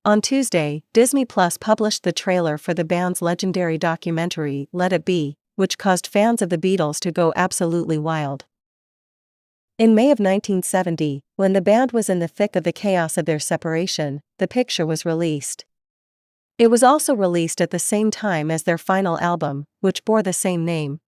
On Tuesday, Disney Plus published the trailer for the band's legendary documentary, Let It Be, which caused fans of the Beatles to go absolutely wild. In May of 1970, when the band was in the thick of the chaos of their separation, the picture was released. It was also released at the same time as their final album, which bore the same name.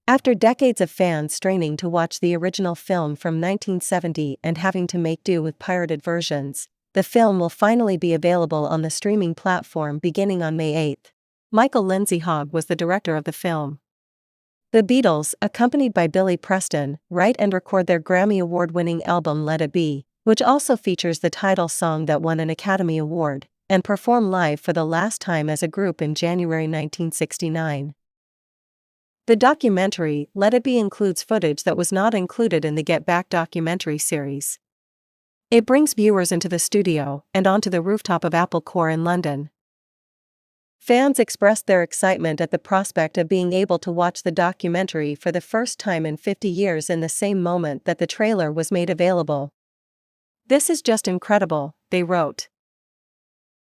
After decades of fans straining to watch the original film from 1970 and having to make do with pirated versions, the film will finally be available on the streaming platform beginning on May 8. Michael Lindsay Hogg was the director of the film. The Beatles, accompanied by Billy Preston, write and record their Grammy Award-winning album Let It Be, which also features the title song that won an Academy Award, and perform live for the last time as a group in January 1969. The documentary, Let It Be, includes footage that was not included in the Get Back documentary series. It brings viewers into the studio and onto the rooftop of Apple Corps in London. Fans expressed their excitement at the prospect of being able to watch the documentary for the first time in 50 years in the same moment that the trailer was made available. "This is just incredible," they wrote.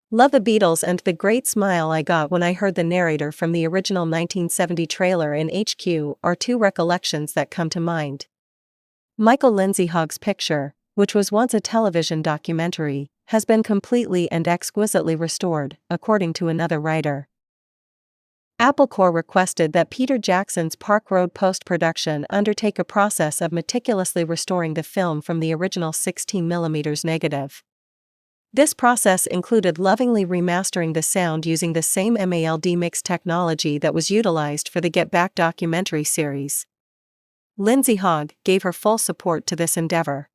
"Love the Beatles and the great smile I got when I heard the narrator from the original 1970 trailer in HQ are two recollections that come to mind." Michael Lindsay Hogg's picture, which was once a television documentary, has been completely and exquisitely restored, according to another writer. Apple Corps requested that Peter Jackson's Park Road post-production undertake a process of meticulously restoring the film from the original 16mm negative. This process included lovingly remastering the sound using the same MALD mix technology that was utilized for the Get Back documentary series. Lindsay Hogg gave her full support to this endeavor.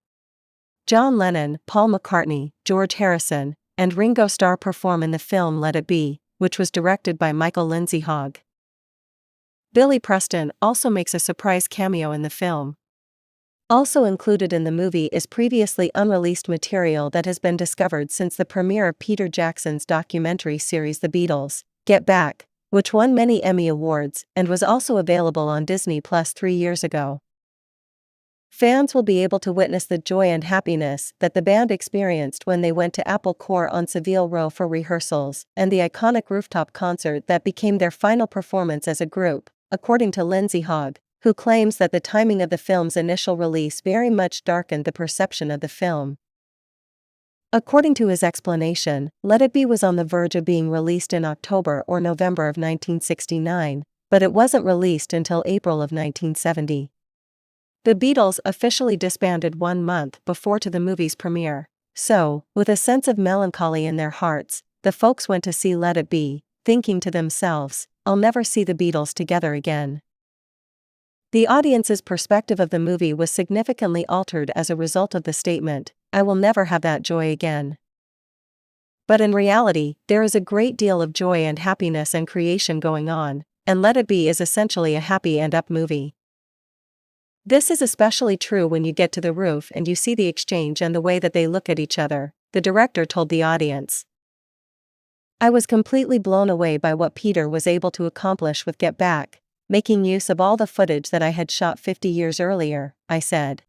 John Lennon, Paul McCartney, George Harrison, and Ringo Starr perform in the film Let It Be, which was directed by Michael Lindsay Hogg. Billy Preston also makes a surprise cameo in the film. Also included in the movie is previously unreleased material that has been discovered since the premiere of Peter Jackson's documentary series The Beatles, Get Back, which won many Emmy Awards and was also available on Disney Plus 3 years ago. Fans will be able to witness the joy and happiness that the band experienced when they went to Apple Corps on Savile Row for rehearsals, and the iconic rooftop concert that became their final performance as a group, according to Lindsay Hogg, who claims that the timing of the film's initial release very much darkened the perception of the film. According to his explanation, Let It Be was on the verge of being released in October or November of 1969, but it wasn't released until April of 1970. The Beatles officially disbanded 1 month before to the movie's premiere, so, with a sense of melancholy in their hearts, the folks went to see Let It Be, thinking to themselves, "I'll never see the Beatles together again." The audience's perspective of the movie was significantly altered as a result of the statement, "I will never have that joy again." But in reality, there is a great deal of joy and happiness and creation going on, and Let It Be is essentially a happy and up movie. "This is especially true when you get to the roof and you see the exchange and the way that they look at each other," the director told the audience. "I was completely blown away by what Peter was able to accomplish with Get Back, making use of all the footage that I had shot 50 years earlier," I said.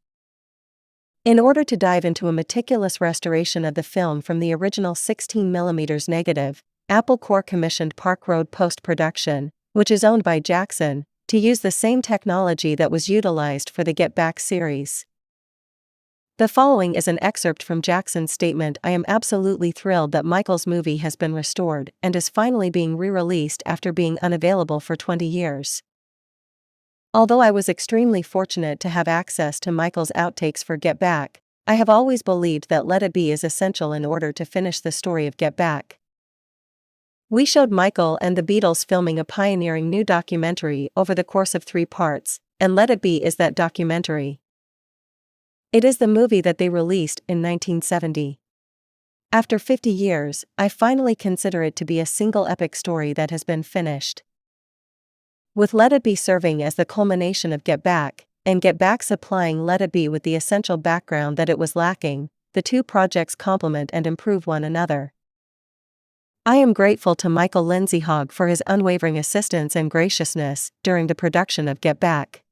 In order to dive into a meticulous restoration of the film from the original 16mm negative, Apple Corps commissioned Park Road post-production, which is owned by Jackson, to use the same technology that was utilized for the Get Back series. The following is an excerpt from Jackson's statement: "I am absolutely thrilled that Michael's movie has been restored and is finally being re-released after being unavailable for 20 years. Although I was extremely fortunate to have access to Michael's outtakes for Get Back, I have always believed that Let It Be is essential in order to finish the story of Get Back. We showed Michael and the Beatles filming a pioneering new documentary over the course of 3 parts, and Let It Be is that documentary. It is the movie that they released in 1970. After 50 years, I finally consider it to be a single epic story that has been finished. With Let It Be serving as the culmination of Get Back, and Get Back supplying Let It Be with the essential background that it was lacking, the two projects complement and improve one another. I am grateful to Michael Lindsay Hogg for his unwavering assistance and graciousness during the production of Get Back.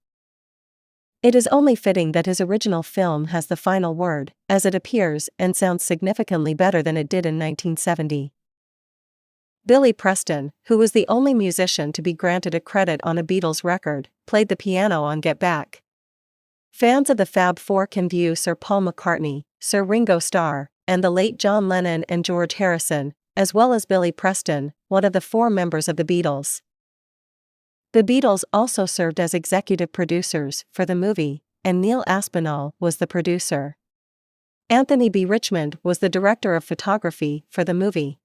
It is only fitting that his original film has the final word, as it appears and sounds significantly better than it did in 1970. Billy Preston, who was the only musician to be granted a credit on a Beatles record, played the piano on Get Back. Fans of the Fab Four can view Sir Paul McCartney, Sir Ringo Starr, and the late John Lennon and George Harrison, as well as Billy Preston, one of the four members of the Beatles. The Beatles also served as executive producers for the movie, and Neil Aspinall was the producer. Anthony B. Richmond was the director of photography for the movie.